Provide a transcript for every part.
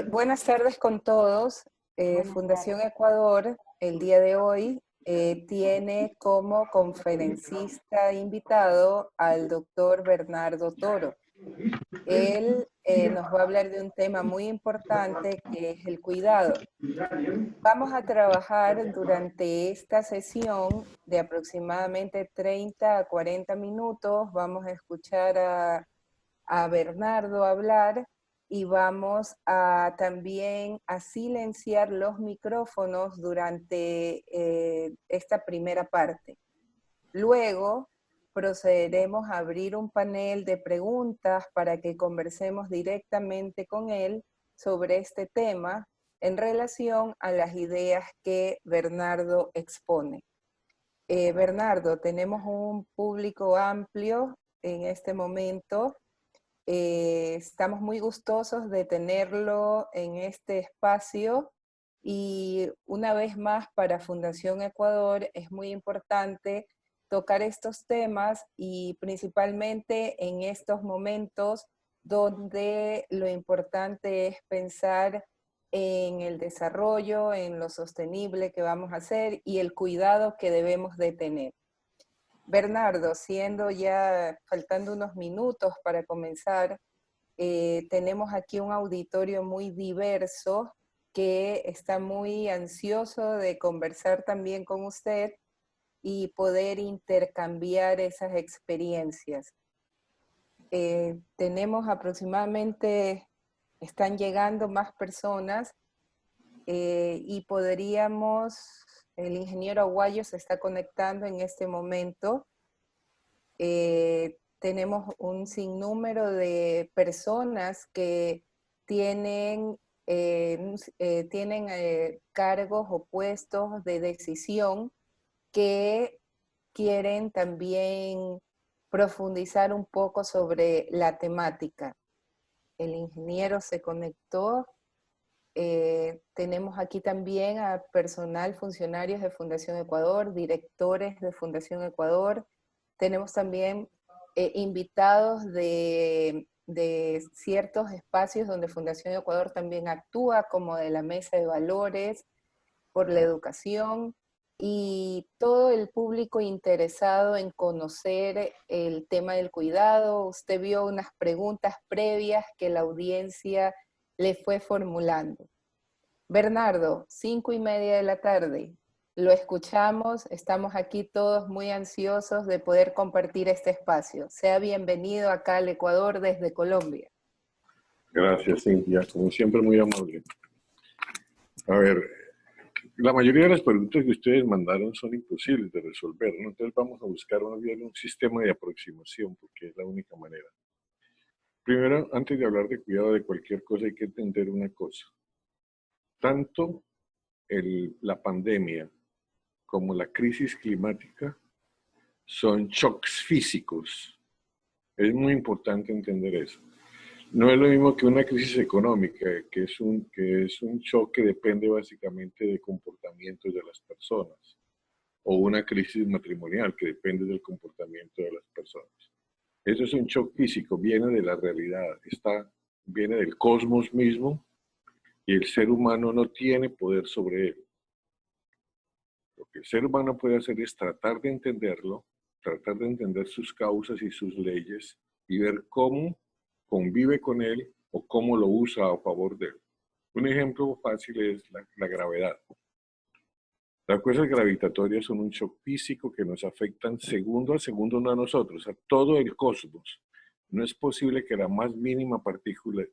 Buenas tardes con todos. Fundación Ecuador, el día de hoy, tiene como conferencista invitado al doctor Bernardo Toro. Él nos va a hablar de un tema muy importante que es el cuidado. Vamos a trabajar durante esta sesión de aproximadamente 30 a 40 minutos. Vamos a escuchar a Bernardo hablar y vamos a también a silenciar los micrófonos durante esta primera parte. Luego procederemos a abrir un panel de preguntas para que conversemos directamente con él sobre este tema en relación a las ideas que Bernardo expone. Bernardo, tenemos un público amplio en este momento. Estamos muy gustosos de tenerlo en este espacio y una vez más para Fundación Ecuador es muy importante tocar estos temas y principalmente en estos momentos donde lo importante es pensar en el desarrollo, en lo sostenible que vamos a hacer y el cuidado que debemos de tener. Bernardo, siendo ya faltando unos minutos para comenzar, tenemos aquí un auditorio muy diverso que está muy ansioso de conversar también con usted y poder intercambiar esas experiencias. Tenemos aproximadamente, están llegando más personas y podríamos, el ingeniero Aguayo se está conectando en este momento. Tenemos un sinnúmero de personas que tienen, cargos o puestos de decisión que quieren también profundizar un poco sobre la temática. El ingeniero se conectó. Tenemos aquí también a personal, funcionarios de Fundación Ecuador, directores de Fundación Ecuador. Tenemos también invitados de ciertos espacios donde Fundación Ecuador también actúa, como de la Mesa de Valores por la Educación, y todo el público interesado en conocer el tema del cuidado. Usted vio unas preguntas previas que la audiencia le fue formulando. Bernardo, 5:30 de la tarde. Lo escuchamos, estamos aquí todos muy ansiosos de poder compartir este espacio. Sea bienvenido acá al Ecuador desde Colombia. Gracias, Cintia. Como siempre, muy amable. A ver, la mayoría de las preguntas que ustedes mandaron son imposibles de resolver, ¿no? Entonces vamos a buscar más bien un sistema de aproximación, porque es la única manera. Primero, antes de hablar de cuidado de cualquier cosa, hay que entender una cosa. Tanto la pandemia como la crisis climática son shocks físicos. Es muy importante entender eso. No es lo mismo que una crisis económica, que es un shock que depende básicamente de comportamientos de las personas, o una crisis matrimonial que depende del comportamiento de las personas. Eso es un shock físico, viene de la realidad, viene del cosmos mismo, y el ser humano no tiene poder sobre él. Lo que el ser humano puede hacer es tratar de entenderlo, tratar de entender sus causas y sus leyes y ver cómo convive con él o cómo lo usa a favor de él. Un ejemplo fácil es la gravedad. Las fuerzas gravitatorias son un shock físico que nos afectan segundo a segundo a nosotros, a todo el cosmos. No es posible que la más mínima partícula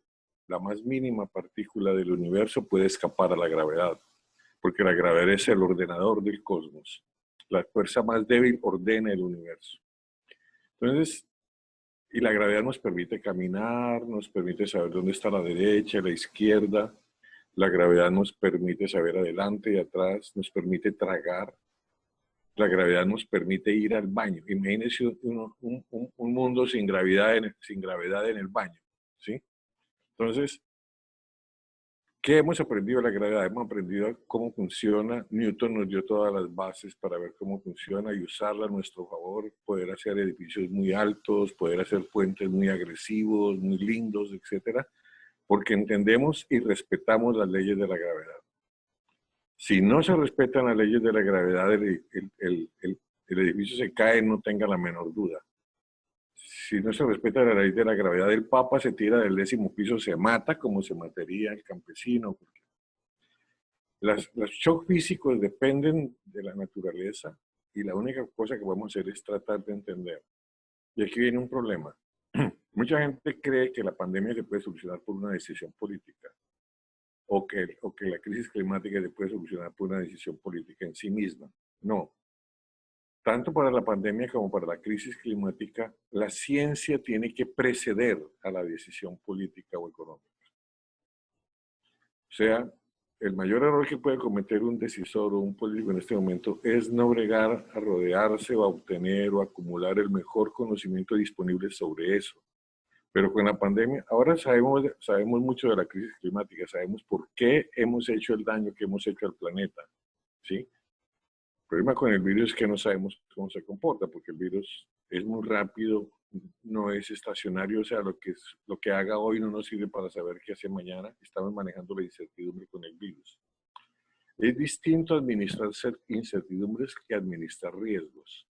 del universo pueda escapar a la gravedad, porque la gravedad es el ordenador del cosmos. La fuerza más débil ordena el universo. Entonces, y la gravedad nos permite caminar, nos permite saber dónde está la derecha, la izquierda. La gravedad nos permite saber adelante y atrás, nos permite tragar. La gravedad nos permite ir al baño. Imagínense un mundo sin gravedad en el baño, ¿sí? Entonces, ¿qué hemos aprendido de la gravedad? Hemos aprendido cómo funciona. Newton nos dio todas las bases para ver cómo funciona y usarla a nuestro favor, poder hacer edificios muy altos, poder hacer puentes muy agresivos, muy lindos, etc. porque entendemos y respetamos las leyes de la gravedad. Si no se respetan las leyes de la gravedad, el edificio se cae, no tenga la menor duda. Si no se respeta la ley de la gravedad, el Papa se tira del 10º piso, se mata como se mataría el campesino. Los shocks físicos dependen de la naturaleza y la única cosa que podemos hacer es tratar de entender. Y aquí viene un problema. Mucha gente cree que la pandemia se puede solucionar por una decisión política o que la crisis climática se puede solucionar por una decisión política en sí misma. No. Tanto para la pandemia como para la crisis climática, la ciencia tiene que preceder a la decisión política o económica. O sea, el mayor error que puede cometer un decisor o un político en este momento es no bregar a rodearse o a obtener o acumular el mejor conocimiento disponible sobre eso. Pero con la pandemia, ahora sabemos mucho de la crisis climática, sabemos por qué hemos hecho el daño que hemos hecho al planeta, ¿sí? El problema con el virus es que no sabemos cómo se comporta, porque el virus es muy rápido, no es estacionario, o sea, lo que haga hoy no nos sirve para saber qué hace mañana. Estamos manejando la incertidumbre con el virus. Es distinto administrar incertidumbres que administrar riesgos.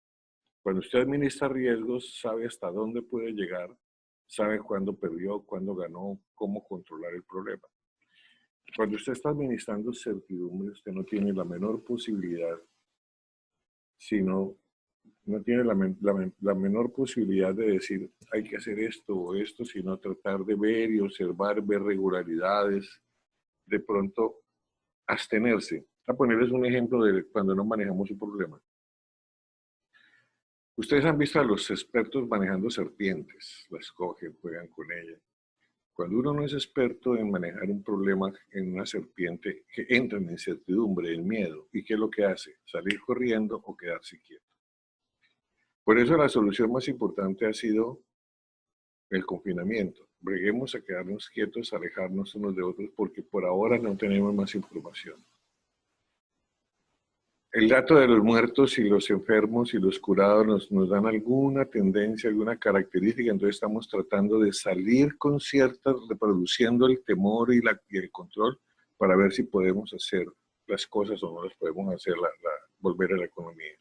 Cuando usted administra riesgos, sabe hasta dónde puede llegar, sabe cuándo perdió, cuándo ganó, cómo controlar el problema. Cuando usted está administrando certidumbres, usted no tiene la menor posibilidad, no tiene la menor posibilidad de decir hay que hacer esto o esto, sino tratar de ver y observar, ver regularidades, de pronto abstenerse. A ponerles un ejemplo de cuando no manejamos un problema. Ustedes han visto a los expertos manejando serpientes, las cogen, juegan con ellas. Cuando uno no es experto en manejar un problema en una serpiente, que entra en incertidumbre, en miedo, ¿y qué es lo que hace? Salir corriendo o quedarse quieto. Por eso la solución más importante ha sido el confinamiento. Breguemos a quedarnos quietos, alejarnos unos de otros, porque por ahora no tenemos más información. El dato de los muertos y los enfermos y los curados nos dan alguna tendencia, alguna característica, entonces estamos tratando de salir con ciertas, reproduciendo el temor y el control para ver si podemos hacer las cosas o no las podemos hacer, volver a la economía.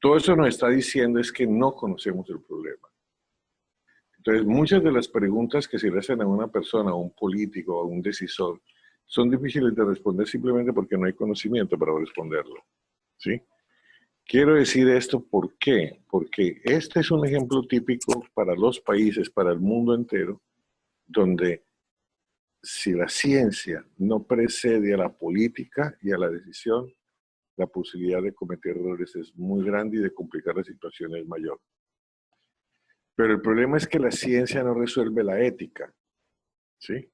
Todo eso nos está diciendo es que no conocemos el problema. Entonces, muchas de las preguntas que se le hacen a una persona, a un político, a un decisor, son difíciles de responder simplemente porque no hay conocimiento para responderlo, ¿sí? Quiero decir esto, ¿por qué? Porque este es un ejemplo típico para los países, para el mundo entero, donde si la ciencia no precede a la política y a la decisión, la posibilidad de cometer errores es muy grande y de complicar la situación es mayor. Pero el problema es que la ciencia no resuelve la ética, ¿sí?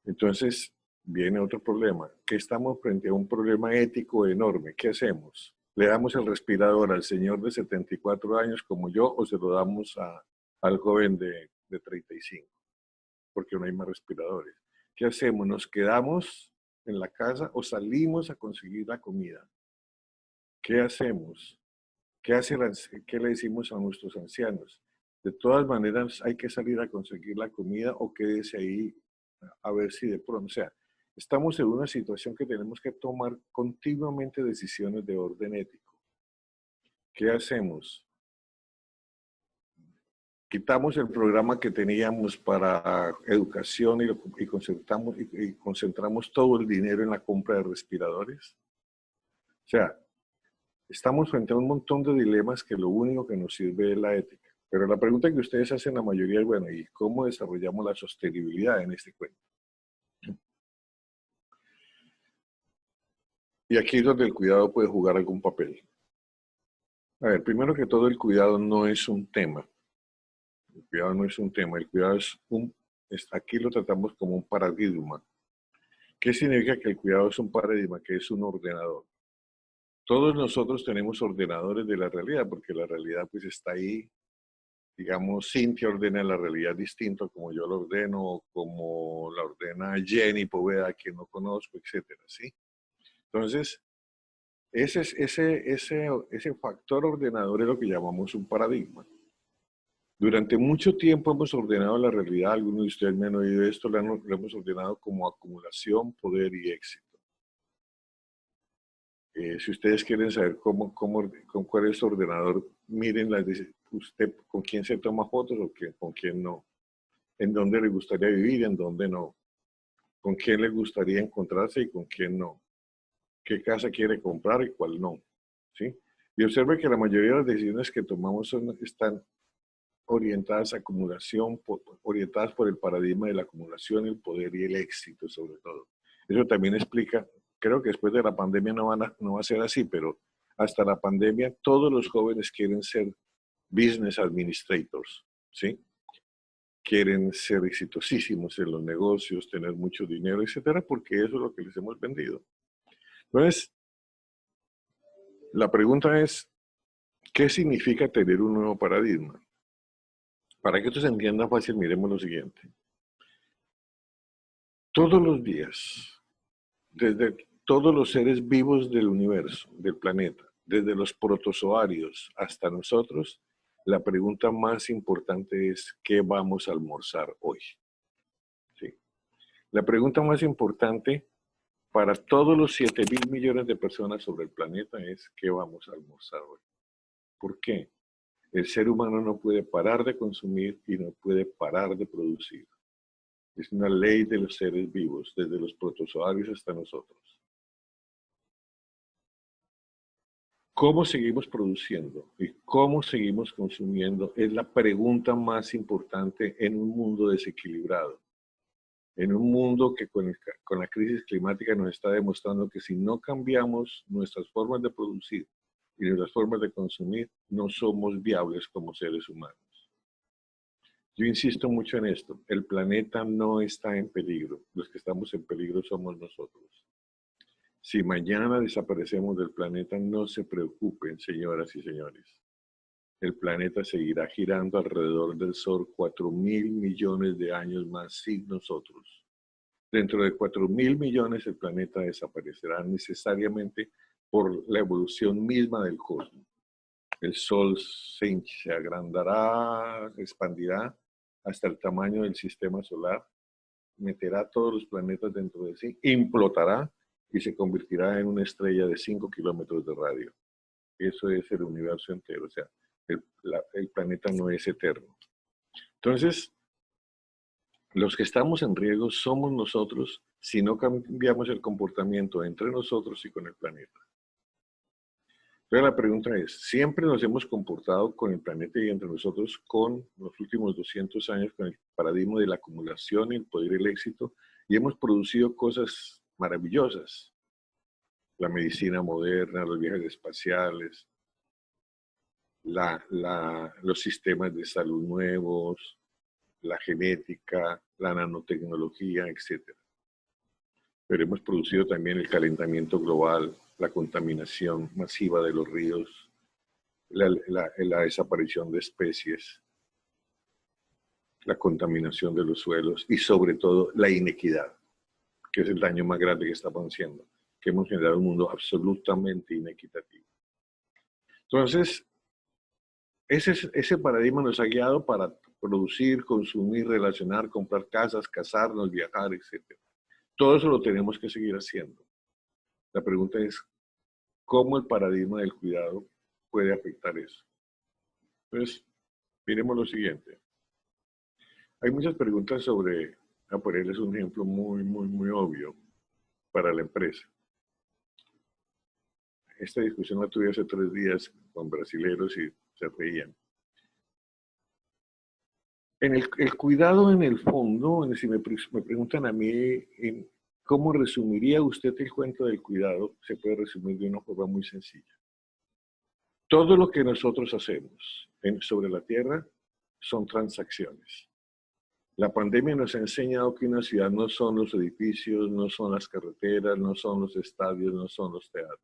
Entonces, viene otro problema, que estamos frente a un problema ético enorme. ¿Qué hacemos? ¿Le damos el respirador al señor de 74 años como yo o se lo damos al joven de 35? Porque no hay más respiradores. ¿Qué hacemos? ¿Nos quedamos en la casa o salimos a conseguir la comida? ¿Qué hacemos? ¿Qué le decimos a nuestros ancianos? De todas maneras, hay que salir a conseguir la comida o quédese ahí a ver si de pronto, o sea, estamos en una situación que tenemos que tomar continuamente decisiones de orden ético. ¿Qué hacemos? Quitamos el programa que teníamos para educación y concentramos todo el dinero en la compra de respiradores. O sea, estamos frente a un montón de dilemas que lo único que nos sirve es la ética. Pero la pregunta que ustedes hacen la mayoría es, bueno, ¿y cómo desarrollamos la sostenibilidad en este cuento? Y aquí es donde el cuidado puede jugar algún papel. A ver, primero que todo, el cuidado no es un tema. El cuidado no es un tema, el cuidado aquí lo tratamos como un paradigma. ¿Qué significa que el cuidado es un paradigma? Que es un ordenador. Todos nosotros tenemos ordenadores de la realidad, porque la realidad pues está ahí. Digamos, Cintia ordena la realidad distinto como yo lo ordeno, o como la ordena Jenny Poveda, a quien no conozco, etcétera, ¿sí? Entonces, ese factor ordenador es lo que llamamos un paradigma. Durante mucho tiempo hemos ordenado la realidad, algunos de ustedes me han oído esto, lo hemos ordenado como acumulación, poder y éxito. Si ustedes quieren saber con cuál es su ordenador, miren usted con quién se toma fotos o con quién no, en dónde le gustaría vivir, en dónde no, con quién le gustaría encontrarse y con quién no, qué casa quiere comprar y cuál no, ¿sí? Y observe que la mayoría de las decisiones que tomamos están orientadas a acumulación, orientadas por el paradigma de la acumulación, el poder y el éxito sobre todo. Eso también explica, creo que después de la pandemia no va a ser así, pero hasta la pandemia todos los jóvenes quieren ser business administrators, ¿sí? Quieren ser exitosísimos en los negocios, tener mucho dinero, etcétera, porque eso es lo que les hemos vendido. Entonces, la pregunta es, ¿qué significa tener un nuevo paradigma? Para que esto se entienda fácil, miremos lo siguiente. Todos los días, desde todos los seres vivos del universo, del planeta, desde los protozoarios hasta nosotros, la pregunta más importante es, ¿qué vamos a almorzar hoy? ¿Sí? La pregunta más importante para todos los 7.000 millones de personas sobre el planeta es, ¿qué vamos a almorzar hoy? ¿Por qué? El ser humano no puede parar de consumir y no puede parar de producir. Es una ley de los seres vivos, desde los protozoarios hasta nosotros. ¿Cómo seguimos produciendo y cómo seguimos consumiendo? Es la pregunta más importante en un mundo desequilibrado. En un mundo que con la crisis climática nos está demostrando que si no cambiamos nuestras formas de producir y nuestras formas de consumir, no somos viables como seres humanos. Yo insisto mucho en esto, el planeta no está en peligro, los que estamos en peligro somos nosotros. Si mañana desaparecemos del planeta, no se preocupen, señoras y señores. El planeta seguirá girando alrededor del Sol 4.000 millones de años más sin nosotros. Dentro de 4.000 millones el planeta desaparecerá necesariamente por la evolución misma del cosmos. El Sol se agrandará, se expandirá hasta el tamaño del sistema solar, meterá todos los planetas dentro de sí, implotará y se convertirá en una estrella de 5 kilómetros de radio. Eso es el universo entero, o sea, el planeta no es eterno. Entonces, los que estamos en riesgo somos nosotros si no cambiamos el comportamiento entre nosotros y con el planeta. Entonces la pregunta es, ¿siempre nos hemos comportado con el planeta y entre nosotros con los últimos 200 años con el paradigma de la acumulación, el poder y el éxito? Y hemos producido cosas maravillosas. La medicina moderna, los viajes espaciales, los sistemas de salud nuevos, la genética, la nanotecnología, etc. Pero hemos producido también el calentamiento global, la contaminación masiva de los ríos, la desaparición de especies, la contaminación de los suelos y sobre todo la inequidad, que es el daño más grande que estamos haciendo, que hemos generado un mundo absolutamente inequitativo. Entonces, ese paradigma nos ha guiado para producir, consumir, relacionar, comprar casas, casarnos, viajar, etc. Todo eso lo tenemos que seguir haciendo. La pregunta es, ¿cómo el paradigma del cuidado puede afectar eso? Entonces, miremos lo siguiente. Hay muchas preguntas sobre, a ponerles un ejemplo muy obvio para la empresa. Esta discusión la tuve hace 3 días con brasileros y se reían. En el cuidado, en el fondo, si me preguntan a mí, ¿cómo resumiría usted el cuento del cuidado? Se puede resumir de una forma muy sencilla. Todo lo que nosotros hacemos sobre la Tierra son transacciones. La pandemia nos ha enseñado que una ciudad no son los edificios, no son las carreteras, no son los estadios, no son los teatros.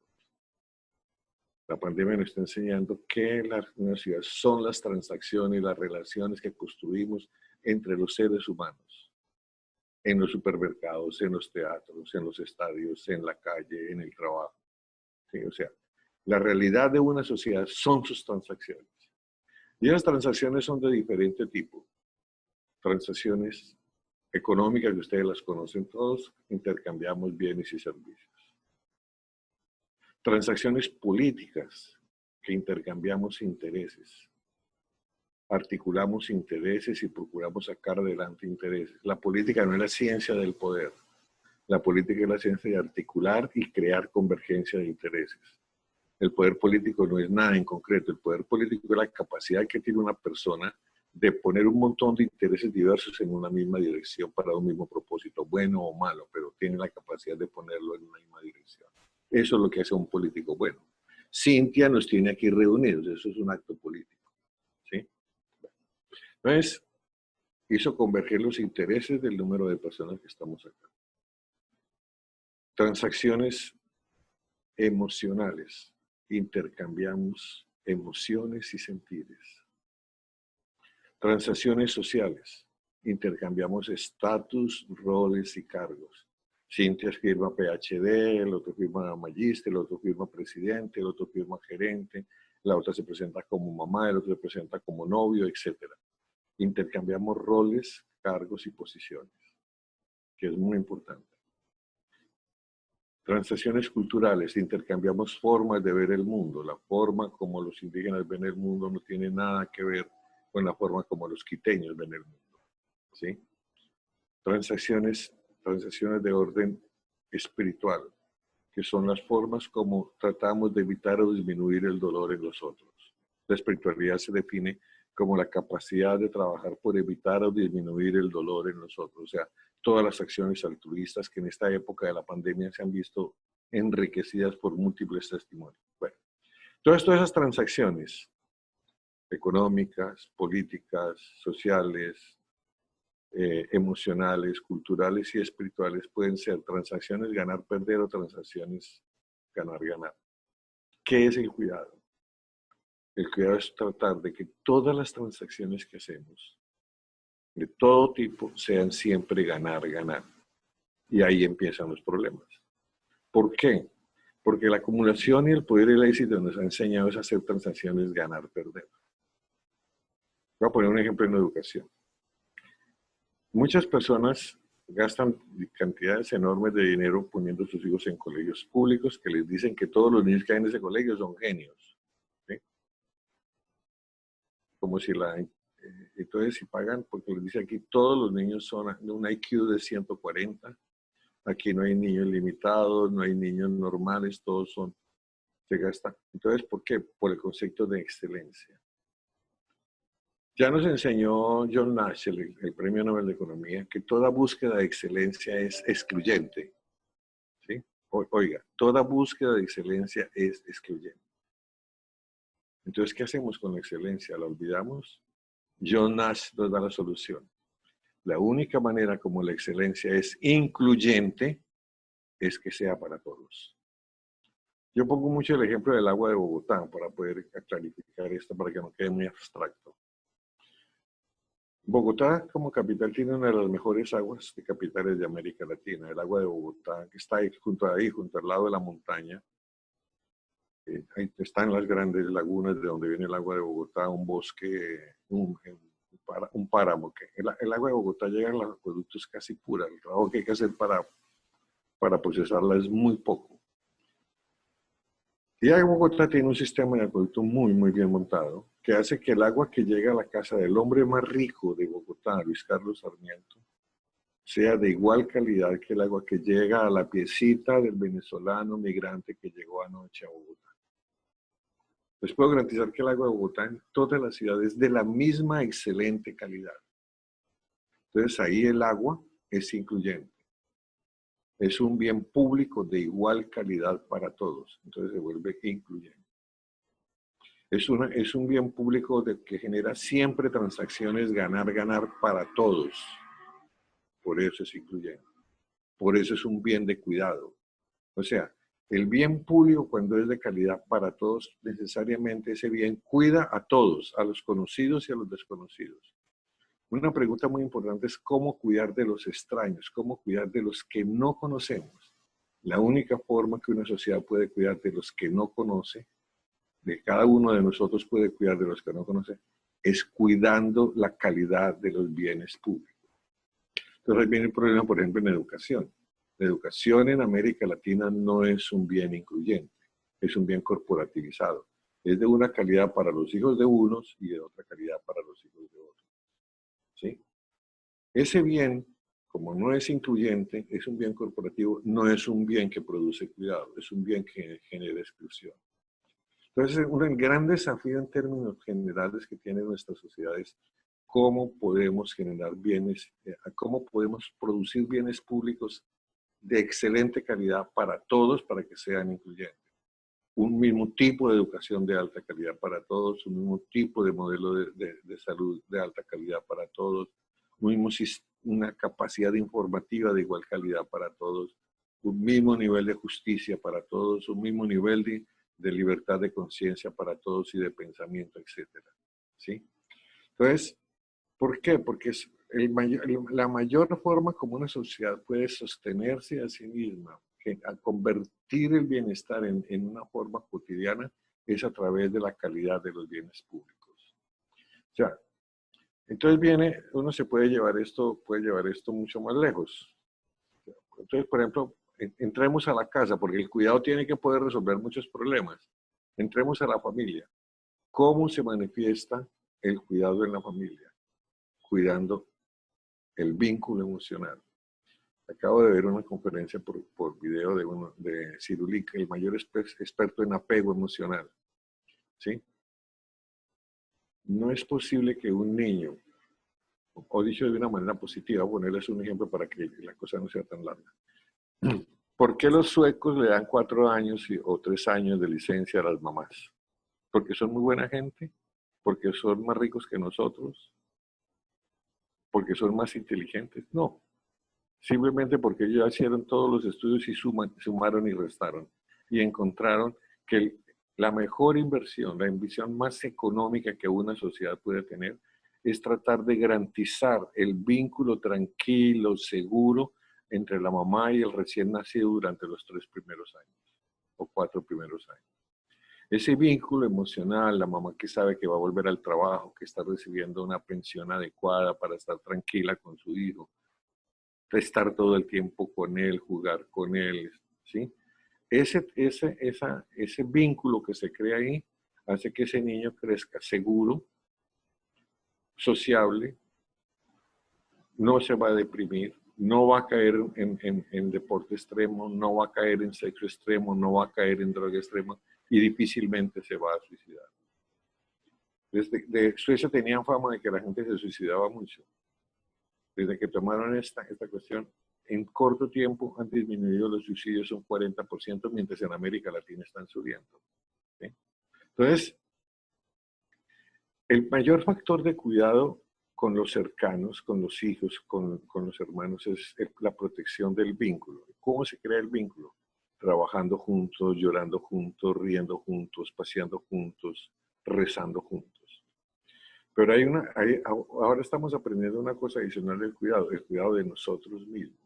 La pandemia nos está enseñando que una ciudad son las transacciones, las relaciones que construimos entre los seres humanos. En los supermercados, en los teatros, en los estadios, en la calle, en el trabajo. ¿Sí? O sea, la realidad de una sociedad son sus transacciones. Y esas transacciones son de diferente tipo. Transacciones económicas, que ustedes las conocen todos, intercambiamos bienes y servicios. Transacciones políticas, que intercambiamos intereses. Articulamos intereses y procuramos sacar adelante intereses. La política no es la ciencia del poder. La política es la ciencia de articular y crear convergencia de intereses. El poder político no es nada en concreto. El poder político es la capacidad que tiene una persona de poner un montón de intereses diversos en una misma dirección para un mismo propósito, bueno o malo, pero tiene la capacidad de ponerlo en una misma dirección. Eso es lo que hace un político bueno. Cintia nos tiene aquí reunidos, eso es un acto político, ¿sí? Entonces, hizo converger los intereses del número de personas que estamos acá. Transacciones emocionales. Intercambiamos emociones y sentires. Transacciones sociales. Intercambiamos estatus, roles y cargos. Cintia firma PhD, el otro firma magíster, el otro firma presidente, el otro firma gerente, la otra se presenta como mamá, el otro se presenta como novio, etc. Intercambiamos roles, cargos y posiciones, que es muy importante. Transacciones culturales, intercambiamos formas de ver el mundo. La forma como los indígenas ven el mundo no tiene nada que ver con la forma como los quiteños ven el mundo, ¿sí? Transacciones de orden espiritual, que son las formas como tratamos de evitar o disminuir el dolor en los otros. La espiritualidad se define como la capacidad de trabajar por evitar o disminuir el dolor en los otros. O sea, todas las acciones altruistas que en esta época de la pandemia se han visto enriquecidas por múltiples testimonios. Bueno, todas esas transacciones económicas, políticas, sociales, emocionales, culturales y espirituales pueden ser transacciones ganar-perder o transacciones ganar-ganar. ¿Qué es el cuidado? El cuidado es tratar de que todas las transacciones que hacemos, de todo tipo, sean siempre ganar-ganar. Y ahí empiezan los problemas. ¿Por qué? Porque la acumulación y el poder y el éxito nos ha enseñado a hacer transacciones ganar-perder. Voy a poner un ejemplo en educación. Muchas personas gastan cantidades enormes de dinero poniendo a sus hijos en colegios públicos que les dicen que todos los niños que hay en ese colegio son genios, ¿sí? Como si entonces si pagan, porque les dice aquí todos los niños son de un IQ de 140, aquí no hay niños limitados, no hay niños normales, todos se gastan. Entonces, ¿por qué? Por el concepto de excelencia. Ya nos enseñó John Nash, el Premio Nobel de Economía, que toda búsqueda de excelencia es excluyente, ¿sí? Oiga, toda búsqueda de excelencia es excluyente. Entonces, ¿qué hacemos con la excelencia? ¿La olvidamos? John Nash nos da la solución. La única manera como la excelencia es incluyente es que sea para todos. Yo pongo mucho el ejemplo del agua de Bogotá para poder clarificar esto, para que no quede muy abstracto. Bogotá como capital tiene una de las mejores aguas de capitales de América Latina, el agua de Bogotá, que está ahí, junto al lado de la montaña. Ahí están las grandes lagunas de donde viene el agua de Bogotá, un bosque, un páramo. El agua de Bogotá llega a los acueductos casi pura. El trabajo que hay que hacer para procesarla es muy poco. Y ahí Bogotá tiene un sistema de acueducto muy, muy bien montado, que hace que el agua que llega a la casa del hombre más rico de Bogotá, Luis Carlos Sarmiento, sea de igual calidad que el agua que llega a la piecita del venezolano migrante que llegó anoche a Bogotá. Les puedo garantizar que el agua de Bogotá en todas las ciudades es de la misma excelente calidad. Entonces ahí el agua es incluyente. Es un bien público de igual calidad para todos. Entonces se vuelve incluyente. Es un bien público que genera siempre transacciones ganar-ganar para todos. Por eso es incluyente. Por eso es un bien de cuidado. O sea, el bien público, cuando es de calidad para todos, necesariamente ese bien cuida a todos, a los conocidos y a los desconocidos. Una pregunta muy importante es cómo cuidar de los extraños, cómo cuidar de los que no conocemos. La única forma que una sociedad puede cuidar de los que no conoce, de cada uno de nosotros puede cuidar de los que no conoce, es cuidando la calidad de los bienes públicos. Entonces ahí viene el problema, por ejemplo, en educación. La educación en América Latina no es un bien incluyente, es un bien corporativizado. Es de una calidad para los hijos de unos y de otra calidad para los hijos de otros. ¿Sí? Ese bien, como no es incluyente, es un bien corporativo, no es un bien que produce cuidado, es un bien que genera exclusión. Entonces, un gran desafío en términos generales que tiene nuestra sociedad es cómo podemos generar bienes, cómo podemos producir bienes públicos de excelente calidad para todos, para que sean incluyentes. Un mismo tipo de educación de alta calidad para todos, un mismo tipo de modelo de salud de alta calidad para todos, una capacidad informativa de igual calidad para todos, un mismo nivel de justicia para todos, un mismo nivel de libertad de conciencia para todos y de pensamiento, etcétera. ¿Sí? Entonces, ¿por qué? Porque es la mayor forma como una sociedad puede sostenerse a sí misma, a convertir el bienestar en una forma cotidiana, es a través de la calidad de los bienes públicos. O sea, entonces uno se puede llevar esto mucho más lejos. Entonces, por ejemplo, entremos a la casa, porque el cuidado tiene que poder resolver muchos problemas. Entremos a la familia. ¿Cómo se manifiesta el cuidado en la familia? Cuidando el vínculo emocional. Acabo de ver una conferencia por video de Cirulica, el mayor experto en apego emocional. ¿Sí? No es posible que un niño, o dicho de una manera positiva, ponerles un ejemplo para que la cosa no sea tan larga. ¿Por qué los suecos le dan 4 años o 3 años de licencia a las mamás? ¿Porque son muy buena gente? ¿Porque son más ricos que nosotros? ¿Porque son más inteligentes? No. Simplemente porque ellos hicieron todos los estudios y sumaron y restaron. Y encontraron que la mejor inversión, la inversión más económica que una sociedad puede tener, es tratar de garantizar el vínculo tranquilo, seguro, entre la mamá y el recién nacido durante los 3 primeros años o 4 primeros años. Ese vínculo emocional, la mamá que sabe que va a volver al trabajo, que está recibiendo una pensión adecuada para estar tranquila con su hijo, estar todo el tiempo con él, jugar con él, ¿sí? Ese vínculo que se crea ahí hace que ese niño crezca seguro, sociable, no se va a deprimir, no va a caer en deporte extremo, no va a caer en sexo extremo, no va a caer en droga extrema y difícilmente se va a suicidar. Desde Suecia tenían fama de que la gente se suicidaba mucho. Desde que tomaron esta cuestión, en corto tiempo han disminuido los suicidios un 40%, mientras en América Latina están subiendo. ¿Sí? Entonces, el mayor factor de cuidado con los cercanos, con los hijos, con los hermanos, es la protección del vínculo. ¿Cómo se crea el vínculo? Trabajando juntos, llorando juntos, riendo juntos, paseando juntos, rezando juntos. Pero ahora estamos aprendiendo una cosa adicional del cuidado, el cuidado de nosotros mismos.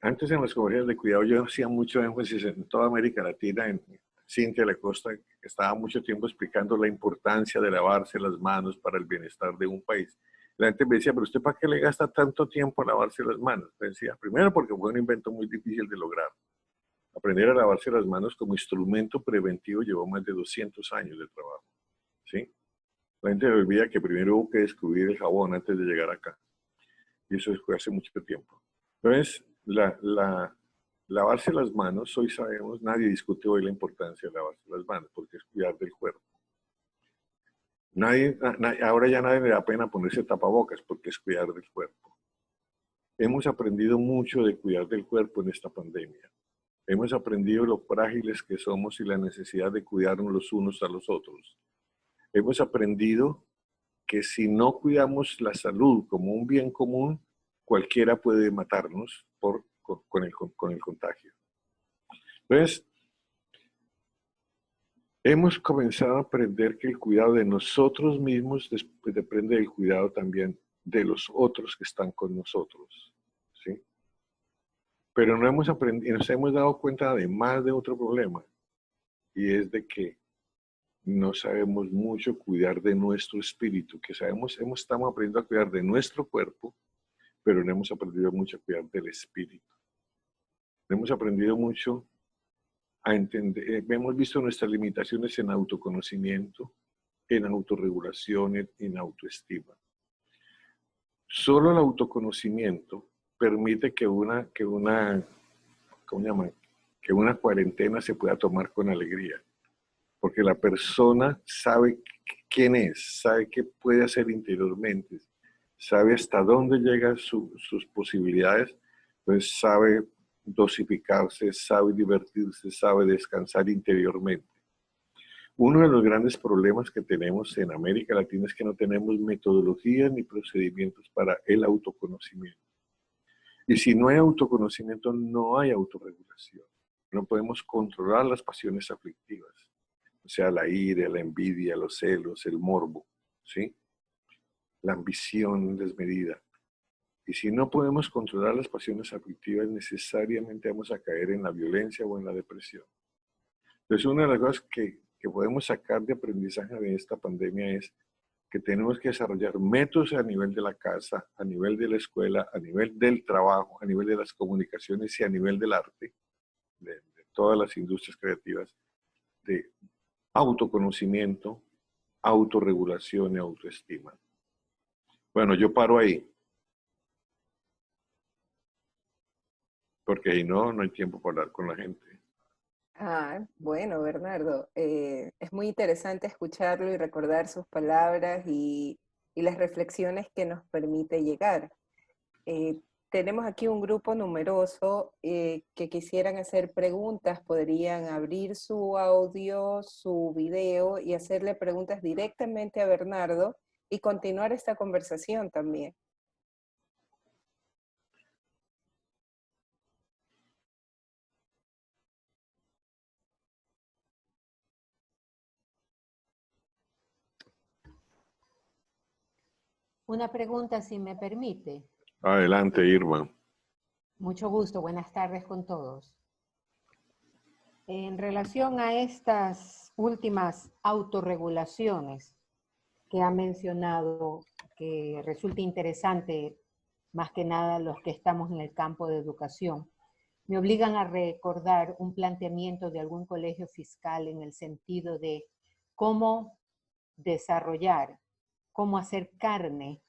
Antes en las conferencias de cuidado yo hacía mucho énfasis en toda América Latina, en Cintia Lacosta estaba mucho tiempo explicando la importancia de lavarse las manos para el bienestar de un país. La gente me decía, pero ¿usted para qué le gasta tanto tiempo a lavarse las manos? Me decía, primero porque fue un invento muy difícil de lograr. Aprender a lavarse las manos como instrumento preventivo llevó más de 200 años de trabajo. ¿Sí? La gente olvida que primero hubo que descubrir el jabón antes de llegar acá. Y eso fue hace mucho tiempo. Entonces, lavarse las manos, hoy sabemos, nadie discute hoy la importancia de lavarse las manos, porque es cuidar del cuerpo. Ahora ya nadie le da pena ponerse tapabocas, porque es cuidar del cuerpo. Hemos aprendido mucho de cuidar del cuerpo en esta pandemia. Hemos aprendido lo frágiles que somos y la necesidad de cuidarnos los unos a los otros. Hemos aprendido que si no cuidamos la salud como un bien común, cualquiera puede matarnos con el contagio. Entonces, hemos comenzado a aprender que el cuidado de nosotros mismos depende del cuidado también de los otros que están con nosotros. ¿Sí? Pero no hemos aprendido, nos hemos dado cuenta además de otro problema, y es de que no sabemos mucho cuidar de nuestro espíritu, que estamos aprendiendo a cuidar de nuestro cuerpo, pero no hemos aprendido mucho a cuidar del espíritu. No hemos aprendido mucho a entender, hemos visto nuestras limitaciones en autoconocimiento, en autorregulación, en autoestima. Solo el autoconocimiento permite que ¿cómo llaman? Que una cuarentena se pueda tomar con alegría, porque la persona sabe quién es, sabe qué puede hacer interiormente, sabe hasta dónde llegan sus posibilidades, pues sabe dosificarse, sabe divertirse, sabe descansar interiormente. Uno de los grandes problemas que tenemos en América Latina es que no tenemos metodologías ni procedimientos para el autoconocimiento. Y si no hay autoconocimiento, no hay autorregulación. No podemos controlar las pasiones aflictivas, o sea, la ira, la envidia, los celos, el morbo, ¿sí? La ambición desmedida. Y si no podemos controlar las pasiones aflictivas, necesariamente vamos a caer en la violencia o en la depresión. Entonces, una de las cosas que podemos sacar de aprendizaje de esta pandemia es que tenemos que desarrollar métodos a nivel de la casa, a nivel de la escuela, a nivel del trabajo, a nivel de las comunicaciones y a nivel del arte, de todas las industrias creativas, de autoconocimiento, autorregulación y autoestima. Bueno, yo paro ahí, porque ahí no hay tiempo para hablar con la gente. Ah, bueno, Bernardo, es muy interesante escucharlo y recordar sus palabras y las reflexiones que nos permite llegar. Eh, Tenemos aquí un grupo numeroso que quisieran hacer preguntas, podrían abrir su audio, su video y hacerle preguntas directamente a Bernardo y continuar esta conversación también. Una pregunta, si me permite. Adelante, Irma. Mucho gusto, buenas tardes con todos. En relación a estas últimas autorregulaciones que ha mencionado, que resulta interesante, más que nada los que estamos en el campo de educación, me obligan a recordar un planteamiento de algún colegio fiscal en el sentido de cómo desarrollar, cómo hacer carne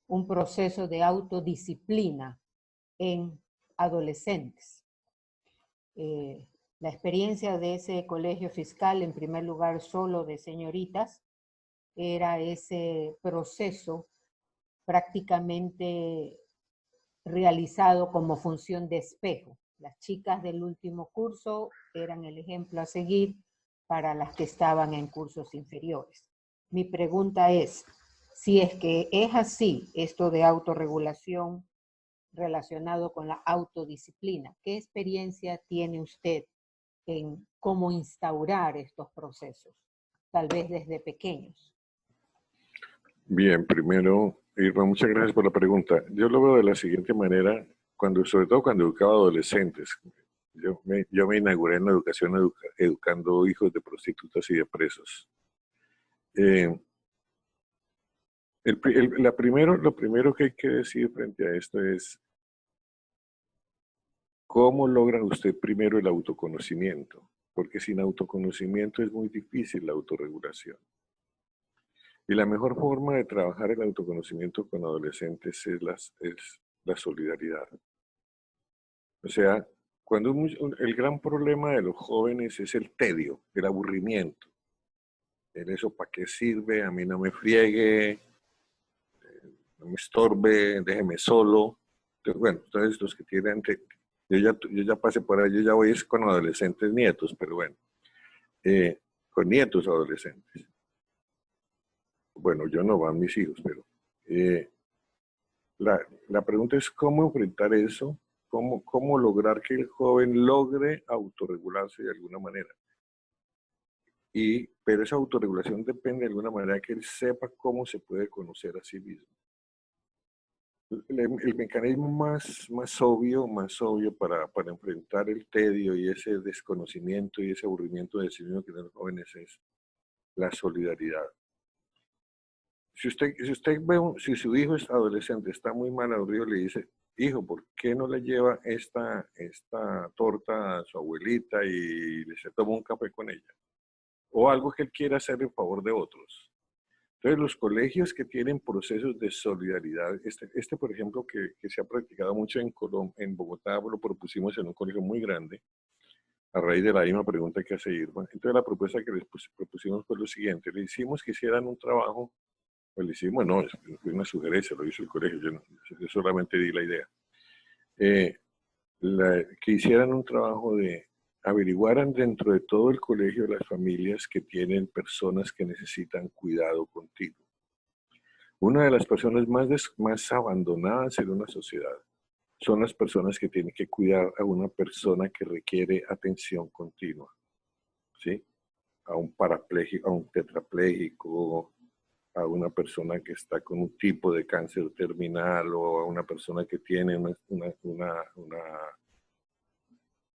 un proceso de autodisciplina en adolescentes. La experiencia de ese colegio fiscal, en primer lugar solo de señoritas, era ese proceso prácticamente realizado como función de espejo. Las chicas del último curso eran el ejemplo a seguir para las que estaban en cursos inferiores. Mi pregunta es, si es que es así esto de autorregulación relacionado con la autodisciplina, ¿qué experiencia tiene usted en cómo instaurar estos procesos, tal vez desde pequeños? Bien, primero, Irma, muchas gracias por la pregunta. Yo lo veo de la siguiente manera, sobre todo cuando educaba adolescentes. Yo me inauguré en la educación educando hijos de prostitutas y de presos. Lo primero que hay que decir frente a esto es, ¿cómo logra usted primero el autoconocimiento? Porque sin autoconocimiento es muy difícil la autorregulación. Y la mejor forma de trabajar el autoconocimiento con adolescentes es la solidaridad. O sea, el gran problema de los jóvenes es el tedio, el aburrimiento. El eso para qué sirve, a mí no me friegue, no me estorbe, déjeme solo. Entonces, bueno, entonces los que tienen, yo ya pasé por ahí, yo ya voy con adolescentes nietos, pero bueno, con nietos adolescentes. Bueno, yo no van mis hijos, pero la pregunta es cómo enfrentar eso, cómo lograr que el joven logre autorregularse de alguna manera. Pero esa autorregulación depende de alguna manera que él sepa cómo se puede conocer a sí mismo. El mecanismo más obvio para enfrentar el tedio y ese desconocimiento y ese aburrimiento de sí mismo que tienen los jóvenes es la solidaridad. Si si su hijo es adolescente, está muy mal aburrido, le dice, hijo, ¿por qué no le lleva esta torta a su abuelita y se toma un café con ella? O algo que él quiera hacer en favor de otros. Entonces, los colegios que tienen procesos de solidaridad, por ejemplo, que se ha practicado mucho en Bogotá, lo propusimos en un colegio muy grande, a raíz de la misma pregunta que hace Irma. Entonces, la propuesta que les propusimos fue lo siguiente: le hicimos que hicieran un trabajo, pues le hicimos, no, fue una sugerencia, lo hizo el colegio, yo solamente di la idea. Que hicieran un trabajo de averiguaran dentro de todo el colegio las familias que tienen personas que necesitan cuidado continuo. Una de las personas más abandonadas en una sociedad son las personas que tienen que cuidar a una persona que requiere atención continua, ¿sí? A un parapléjico, a un tetrapléjico, a una persona que está con un tipo de cáncer terminal o a una persona que tiene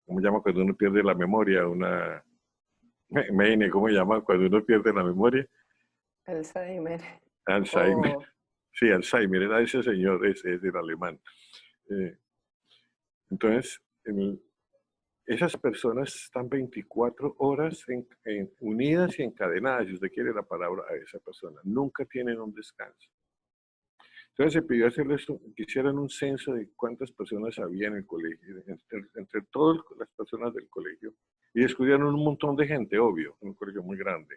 ¿cómo se llama cuando uno pierde la memoria? ¿Cómo se llama cuando uno pierde la memoria? Alzheimer. Alzheimer. Sí, Alzheimer, era ese señor, ese es del alemán. Entonces, esas personas están 24 horas unidas y encadenadas, si usted quiere la palabra, a esa persona. Nunca tienen un descanso. Entonces se pidió que hicieran un censo de cuántas personas había en el colegio, entre todas las personas del colegio, y descubrieron un montón de gente, obvio, un colegio muy grande.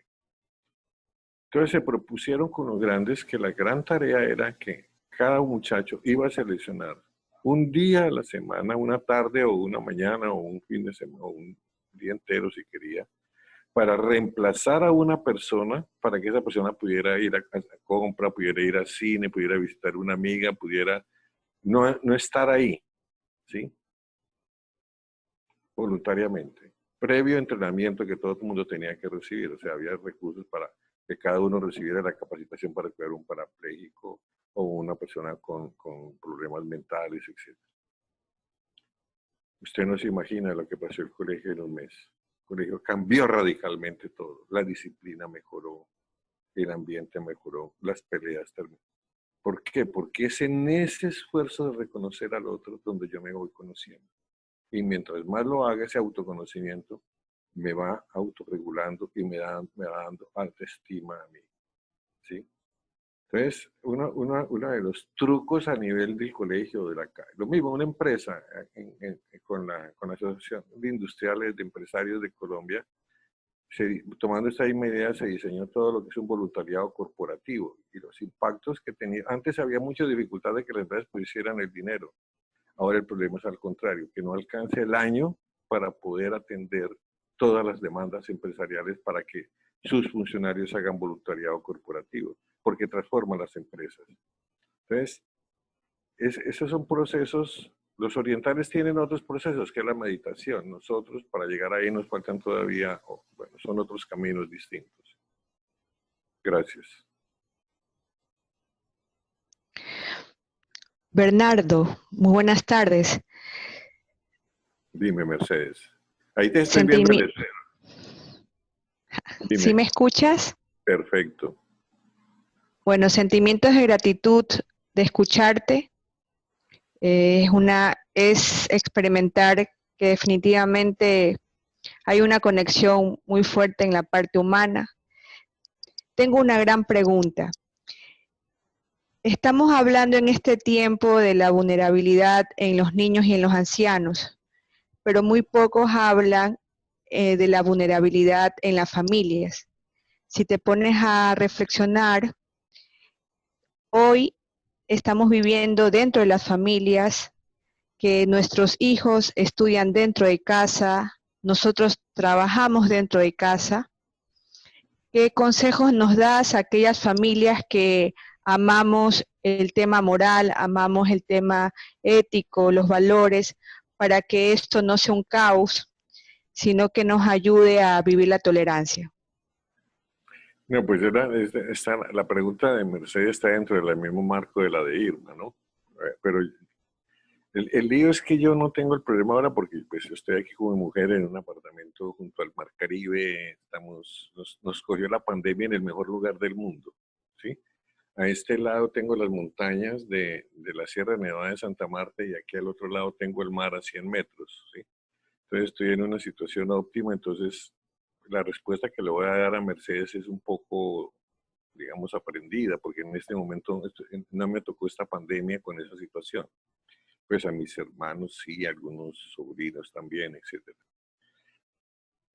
Entonces se propusieron con los grandes que la gran tarea era que cada muchacho iba a seleccionar un día a la semana, una tarde o una mañana o un fin de semana o un día entero si quería, para reemplazar a una persona, para que esa persona pudiera ir a compra, pudiera ir al cine, pudiera visitar una amiga, pudiera no estar ahí, ¿sí? Voluntariamente, previo entrenamiento que todo el mundo tenía que recibir, o sea, había recursos para que cada uno recibiera la capacitación para cuidar un parapléjico o una persona con problemas mentales, etc. Usted no se imagina lo que pasó en el colegio en un mes. El colegio cambió radicalmente todo. La disciplina mejoró, el ambiente mejoró, las peleas terminaron. ¿Por qué? Porque es en ese esfuerzo de reconocer al otro donde yo me voy conociendo. Y mientras más lo haga ese autoconocimiento, me va autorregulando y me va dando autoestima a mí, ¿sí? Entonces, uno de los trucos a nivel del colegio, lo mismo, una empresa con la Asociación de Industriales de Empresarios de Colombia, tomando esta misma idea, se diseñó todo lo que es un voluntariado corporativo y los impactos que tenía. Antes había mucha dificultad de que las empresas pusieran el dinero. Ahora el problema es al contrario, que no alcance el año para poder atender todas las demandas empresariales para que sus funcionarios hagan voluntariado corporativo, porque transforman las empresas. Entonces, esos son procesos, los orientales tienen otros procesos, que es la meditación. Nosotros, para llegar ahí, nos faltan todavía, bueno, son otros caminos distintos. Gracias. Bernardo, muy buenas tardes. Dime, Mercedes. Ahí te estoy viendo el letrero. ¿Sí me escuchas? Perfecto. Bueno, sentimientos de gratitud de escucharte. Es experimentar que definitivamente hay una conexión muy fuerte en la parte humana. Tengo una gran pregunta. Estamos hablando en este tiempo de la vulnerabilidad en los niños y en los ancianos, pero muy pocos hablan de la vulnerabilidad en las familias. Si te pones a reflexionar, hoy estamos viviendo dentro de las familias, que nuestros hijos estudian dentro de casa, nosotros trabajamos dentro de casa. ¿Qué consejos nos das a aquellas familias que amamos el tema moral, amamos el tema ético, los valores, para que esto no sea un caos, sino que nos ayude a vivir la tolerancia? No, pues la pregunta de Mercedes está dentro del mismo marco de la de Irma, ¿no? Pero El lío es que yo no tengo el problema ahora porque pues estoy aquí con mi mujer en un apartamento junto al Mar Caribe. Nos cogió la pandemia en el mejor lugar del mundo, ¿sí? A este lado tengo las montañas de la Sierra Nevada de Santa Marta y aquí al otro lado tengo el mar a 100 metros, ¿sí? Entonces estoy en una situación óptima, entonces la respuesta que le voy a dar a Mercedes es un poco, digamos, aprendida, porque en este momento no me tocó esta pandemia con esa situación. Pues a mis hermanos sí, a algunos sobrinos también, etc.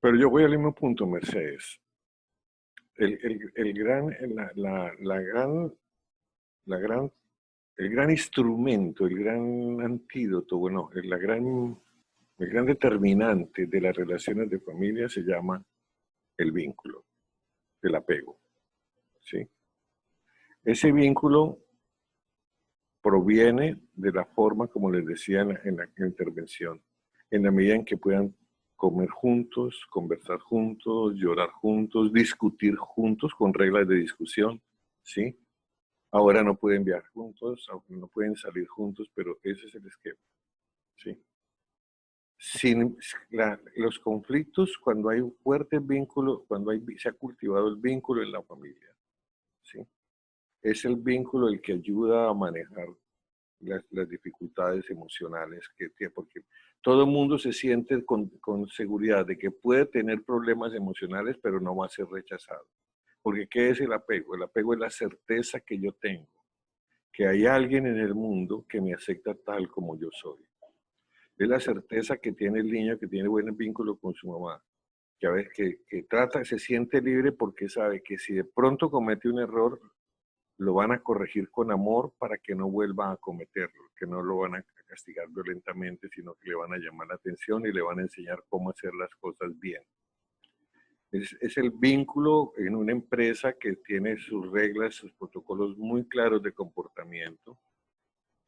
Pero yo voy al mismo punto, Mercedes. El gran, la gran, la gran, el gran instrumento, el gran antídoto, bueno, el gran determinante de las relaciones de familia se llama el vínculo, el apego, ¿sí? Ese vínculo proviene de la forma, como les decía en la intervención, en la medida en que puedan comer juntos, conversar juntos, llorar juntos, discutir juntos con reglas de discusión, ¿sí? Ahora no pueden viajar juntos, no pueden salir juntos, pero ese es el esquema, ¿sí? Los conflictos, cuando hay un fuerte vínculo, se ha cultivado el vínculo en la familia, ¿sí? Es el vínculo el que ayuda a manejar las dificultades emocionales que tiene, porque todo el mundo se siente con seguridad de que puede tener problemas emocionales, pero no va a ser rechazado. Porque ¿qué es el apego? El apego es la certeza que yo tengo, que hay alguien en el mundo que me acepta tal como yo soy. Es la certeza que tiene el niño que tiene buen vínculo con su mamá, que a veces se siente libre porque sabe que si de pronto comete un error, lo van a corregir con amor para que no vuelva a cometerlo, que no lo van a castigar violentamente, sino que le van a llamar la atención y le van a enseñar cómo hacer las cosas bien. Es el vínculo en una empresa que tiene sus reglas, sus protocolos muy claros de comportamiento